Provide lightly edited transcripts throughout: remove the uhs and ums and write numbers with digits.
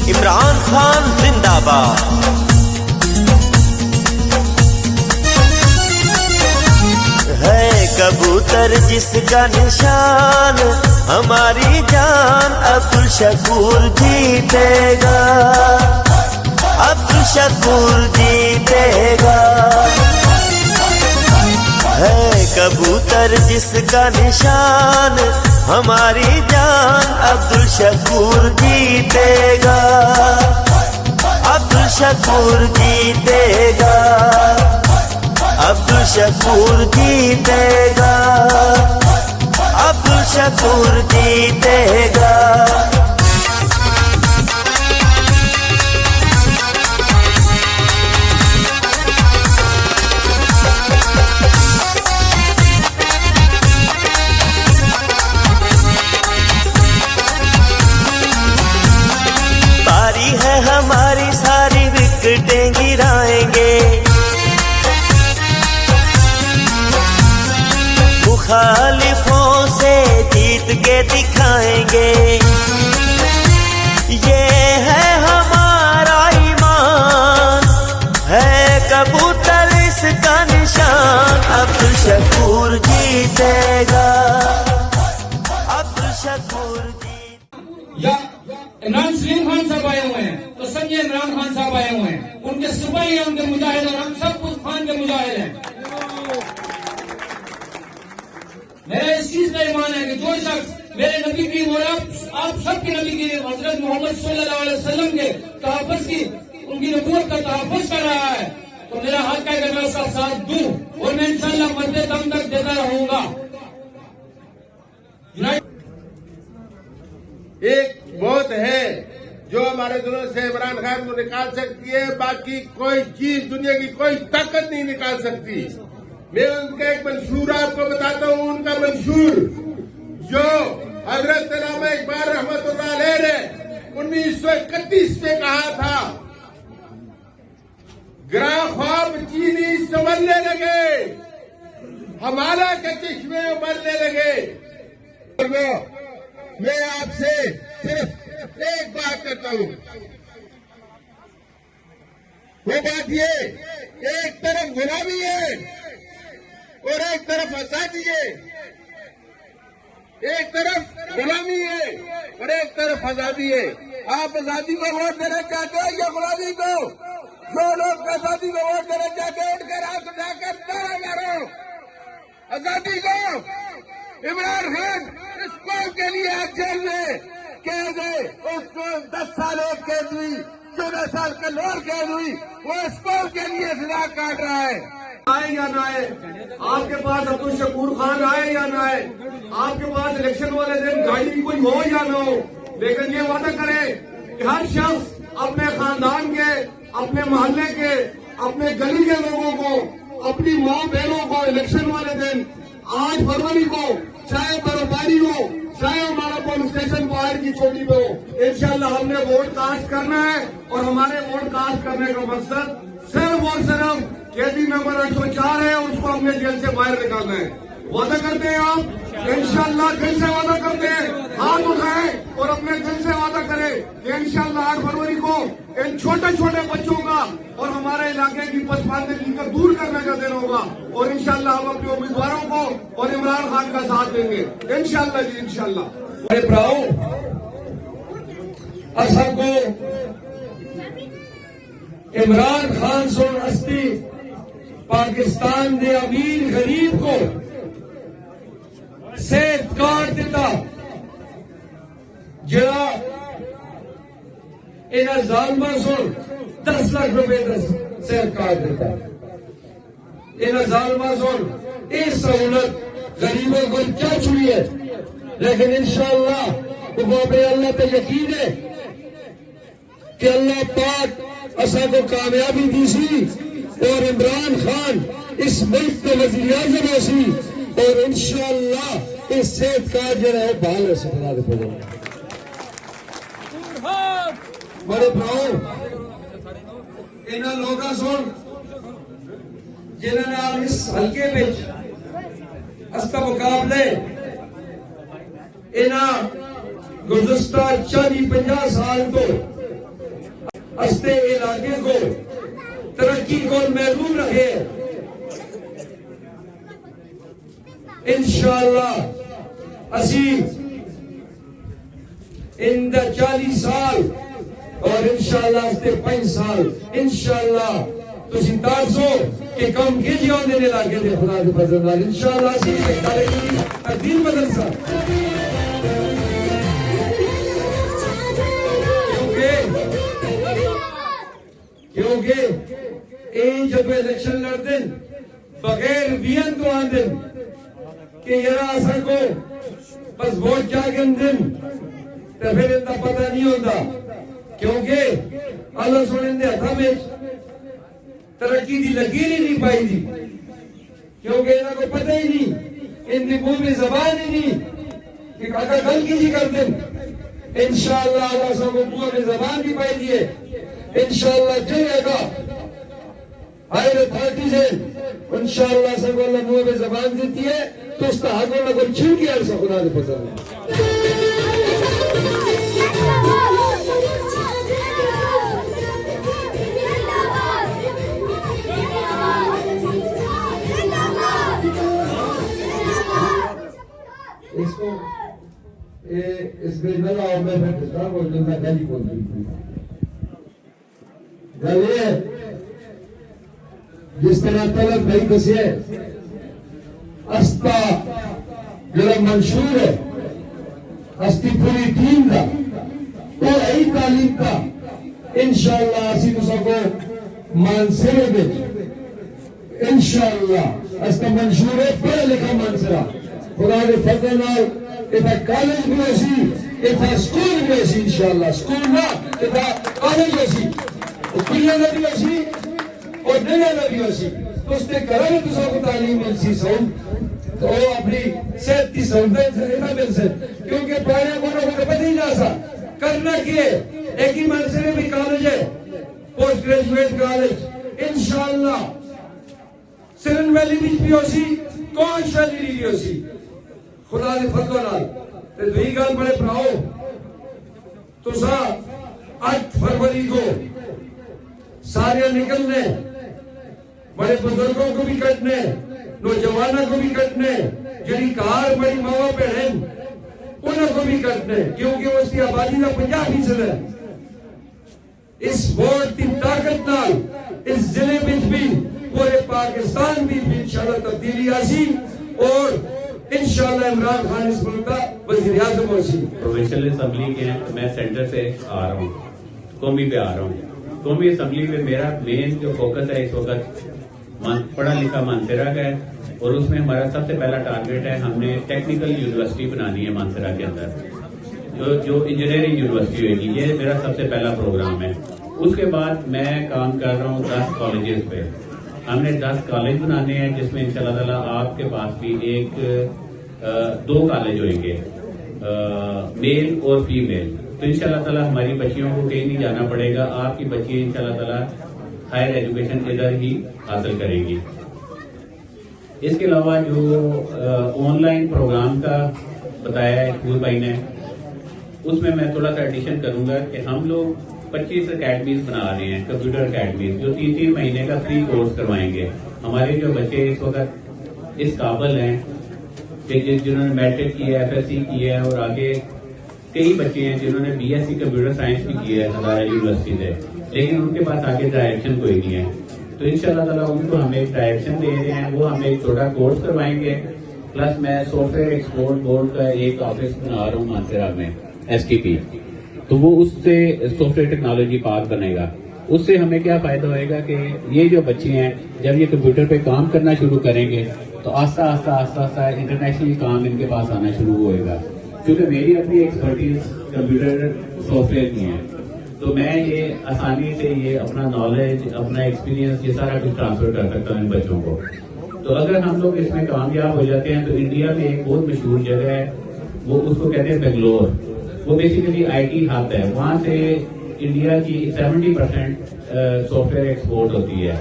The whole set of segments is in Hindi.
इमरान खान जिंदाबाद। है कबूतर जिसका निशान हमारी जान, अब्दुल शकूर जीतेगा, अब्दुल शकूर जीतेगा। है कबूतर जिसका निशान हमारी जान, अब्दुल शकूर जीतेगा, अब्दुल शकूर जीतेगा, अब्दुल शकूर जीतेगा, अब्दुल शकूर जीतेगा। बारी है हमारी, सारी विकेटें गिराएंगे, मुखालिफों से जीत के दिखाएंगे। ये है हमारा ईमान, है कबूतर इसका निशान, अब्दुल शकूर जीतेगा, अब्दुल शकूर या इमरान सलीम खान साहब आए हुए हैं तो समझे इमरान खान साहब आए हुए हैं, उनके सिपाही हैं, उनके मुजाहिद, और हम सब कुछ खान के मुजाहिद हैं। मेरा इस चीज का ईमान है कि जो शख्स मेरे नबी की और आप सबके नबी की हजरत मोहम्मद सल्लल्लाहु अलैहि वसल्लम के तहफ़्फ़ुज़ की, उनकी नबूवत का तहफ़्फ़ुज़ कर रहा है, तो मेरा हक है कि मैं उसका साथ दूं और मैं इंशाअल्लाह मरते दम तक देता रहूंगा। एक मौत है जो हमारे दिलों से इमरान खान को निकाल सकती है, बाकी कोई चीज दुनिया की कोई ताकत नहीं निकाल सकती। मैं उनका एक मंशूर आपको बताता हूँ, उनका मंशूर जो हजरत सलामा इकबाल रहमतुल्लाह अलैह ने 1931 में कहा था, ग्रा ख्वाब चीनी संवरने लगे, हमारा के चश्मे उबलने लगे। मैं आपसे सिर्फ एक बात करता हूँ, वो बात ये, एक तरफ गुलामी है और एक तरफ आजादी है, एक तरफ गुलामी है और एक तरफ आजादी है। आप आजादी को वोट देना चाहते हैं या गुलामी को? जो लोग आजादी को वोट देना चाहते हैं उनकर हाथ उठाकर नारा मारो आजादी को। इमरान खान इस कौम के लिए आज जेल में कैद है, उसको 10 साल एक कैद हुई, 14 साल कल और कैद हुई, वो इस कौम के लिए सजा काट रहा है। आए या ना आए, आपके पास अब्दुल शकूर खान आए या ना आए, आपके पास इलेक्शन वाले दिन गाड़ी कोई हो या ना हो, लेकिन ये वादा करें कि हर शख्स अपने खानदान के, अपने मोहल्ले के, अपने गली के लोगों को, अपनी माँ बहनों को इलेक्शन वाले दिन 8 फरवरी को, चाहे बर्फबारी हो, चाहे हमारा पुलिस स्टेशन बाहर की चोटी पे हो, इंशाल्लाह हमने वोट कास्ट करना है। और हमारे वोट कास्ट करने का मकसद सिर्फ और सिर्फ कैदी नंबर 804 है, उसको हमने जेल से बाहर निकालना है। वादा करते हैं आप, इंशाल्लाह दिल से वादा करते हैं, हाथ उठाएं और अपने दिल से वादा करें कि इंशाल्लाह 8 फरवरी को इन छोटे छोटे बच्चों का और हमारे इलाके की पसमानदगी को दूर करने का दिन होगा, और इंशाल्लाह हम अपने उम्मीदवारों को और इमरान खान का साथ देंगे इंशाल्लाह जी, इंशाल्लाह। मेरे भराओ, असल को इमरान खान सोन हस्ती पाकिस्तान के अमीर गरीब को सेहत कार्ड दिता, जरा इन्हें जालमा सुन 10 लाख रुपए का सेहत कार्ड दिता, इन्हें जालमा सुन ये सहूलत गरीबों को क्या छुई है, लेकिन इंशाअल्लाह अल्लाह पे यकीन है कि अल्लाह पाक असा को कामयाबी दी सी और इमरान खान इस मुल्क के वज़ीर आज़म हो सी, और इंशाअल्लाह इस सेहत कार्ड जो है बहाल से बना दे। बड़े भाव इन्होंने लोगों सुन जिन्होंने इस हल्के में अस्ता मुकाबले इन्होंने गुज़श्ता 40-50 साल तो अस्ते इलाके को तरक्की को महबूब रखे। इंशाअल्लाह असी इन 40 साल और इंशाअल्लाह अस्ते 5 साल इंशाअल्लाह तुसी तारसो कि कम कीजिए उन्हें इलाके दे खुदा के फजल नाल इंशाअल्लाह असी तकदीर बदल सा। क्योंकि जब इलेक्शन लड़ते बगैर वियन तो आंदे कि यरा असा को बस वोट जागन दिन तो फिर इतना पता नहीं होता। क्योंकि अल्लाह सोने दे हथा में तरक्की दी लकीर ही नहीं पाई थी। क्योंकि इन्हों को पता ही नहीं, इनकी मुंह में जबान ही नहीं कि अगर गल की जी कर दिन। इंशाअल्लाह अल्लाह सबको मुंह में जबान भी पाई दिए। इंशाअल्लाह चलेगा हायर अथॉरिटी से इंशाअल्लाह सबको अल्लाह मुंह में जबान देती है तो उसका हक वाला कोई छीन के ऐसा खुदा ने पसंद है। इसको इस बिजनेस और मैं फिर वो जो मैं गली बोल रही थी गले जिस तरह तलक भाई कसे अस्ता जरा मंशूर है अस्ती पूरी टीम का और यही तालीम का इंशाअल्लाह असी सबको मानसरे में इंशाअल्लाह अस्ता मंशूर है पढ़ा लिखा मानसरा खुदा के फजल नाल इतना कॉलेज भी ऐसी इतना स्कूल भी ऐसी इंशाअल्लाह स्कूल ना इतना कॉलेज ऐसी कुलिया भी ऐसी और नया भी ऐसी तो उसने करा तो सबको तालीम मिल सी सऊद तो अपनी सेहत की सहूलत मिल से। क्योंकि पढ़ने को पता ही ना सा करना क्या एक ही मनसरे भी कॉलेज है पोस्ट ग्रेजुएट कॉलेज इंशाअल्लाह सिरन वैली भी होसी कौन शैली भी होसी खुदा के फजल नाल। ते दुई गल बड़े भराओ तुसा 8 फरवरी को सारे निकलने बड़े बुजुर्गों को भी कटने नौजवानों को भी कटने जी कार बड़ी मावा बहन उन्होंने को भी कटने क्योंकि उसकी आबादी का 50% है। इस वोट की ताकत नाल इस जिले में भी पूरे पाकिस्तान भी इंशाअल्लाह तब्दीली आसी और इंशाअल्लाह इमरान खान इस मुल्क का वज़ीर आज़म होगी। प्रोविंशियल असेंबली के मैं सेंटर से आ रहा हूँ कौमी पे आ रहा हूँ। कौमी असेंबली में मेरा मेन जो फोकस है इस वक्त पढ़ा लिखा मानसरा का है और उसमें हमारा सबसे पहला टारगेट है हमने टेक्निकल यूनिवर्सिटी बनानी है मानसरा के अंदर जो इंजीनियरिंग यूनिवर्सिटी होगी। ये मेरा सबसे पहला प्रोग्राम है। उसके बाद मैं काम कर रहा हूँ 10 कॉलेजेस पे। हमने 10 कॉलेज बनाने हैं जिसमें इंशाअल्लाह ताला आपके पास भी 2 कॉलेज होंगे मेल और फीमेल। तो इंशाअल्लाह ताला हमारी बच्चियों को कहीं नहीं जाना पड़ेगा। आपकी बच्ची इंशाअल्लाह ताला हायर एजुकेशन इधर ही हासिल करेगी। इसके अलावा जो ऑनलाइन प्रोग्राम का बताया है स्कूल भाई ने उसमें मैं थोड़ा सा एडिशन करूंगा कि हम लोग 25 अकेडमीज बना रहे हैं कंप्यूटर अकेडमीज जो 3-3 महीने का फ्री कोर्स करवाएंगे। हमारे जो बच्चे इस वक्त इस काबिल हैं कि जिन्होंने मैट्रिक किया है FSC किया है और आगे कई बच्चे हैं जिन्होंने BSc कंप्यूटर साइंस भी किया है हजारा यूनिवर्सिटी से लेकिन उनके पास आगे डायरेक्शन कोई नहीं है। तो इंशाअल्लाह ताला उनको हम एक डायरेक्शन दे रहे हैं। वो हमें एक छोटा कोर्स करवाएंगे प्लस मैं सॉफ्टवेयर एक्सपोर्ट बोर्ड का एक ऑफिस बना रहा हूँ मानसरा में STP। तो वो उससे सॉफ्टवेयर टेक्नोलॉजी पार्क बनेगा। उससे हमें क्या फायदा होएगा कि ये जो बच्चे हैं जब ये कंप्यूटर पे काम करना शुरू करेंगे तो आस्ता आस्ता इंटरनेशनल काम इनके पास आना शुरू होएगा। क्योंकि मेरी अपनी एक्सपर्टीज कंप्यूटर सॉफ्टवेयर की है तो मैं ये आसानी से ये अपना नॉलेज अपना एक्सपीरियंस ये सारा कुछ ट्रांसफर कर सकता हूँ इन बच्चों को। तो अगर हम लोग इसमें कामयाब हो जाते हैं तो इंडिया में एक बहुत मशहूर जगह है वो उसको कहते हैं बेंगलोर। वो बेसिकली IT हब है। वहां से इंडिया की 70% सॉफ्टवेयर एक्सपोर्ट होती है।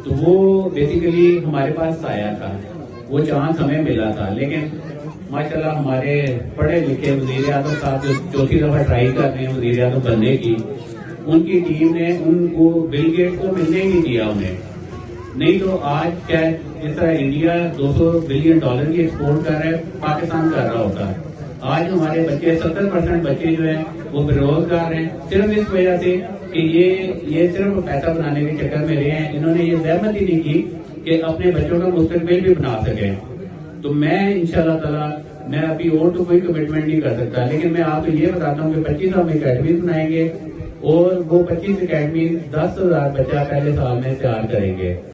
तो वो बेसिकली हमारे पास आया था वो चांस हमें मिला था लेकिन माशाल्लाह हमारे पढ़े लिखे वज़ीर आज़म साहब जो चौथी दफा ट्राई कर रहे हैं वज़ीर आज़म बनने की उनकी टीम ने उनको बिल गेट को मिलने ही नहीं दिया उन्हें। नहीं तो आज क्या जिस तरह इंडिया 200 बिलियन डॉलर की एक्सपोर्ट कर रहा है, पाकिस्तान कर रहा होता है। आज हमारे बच्चे 70% बच्चे जो हैं वो बेरोजगार हैं, सिर्फ इस वजह से कि ये सिर्फ पैसा बनाने के चक्कर में रहे हैं। इन्होंने ये जहमत ही नहीं की कि अपने बच्चों का मुस्तकबिल भी बना सके। तो मैं इंशाल्लाह ताला मैं अभी और तो कोई कमिटमेंट नहीं कर सकता, लेकिन मैं आपको ये बताता हूँ कि 25 हम अकेडमीज बनाएंगे और वो 25 अकेडमी 10,000 बच्चा पहले साल में तैयार करेंगे।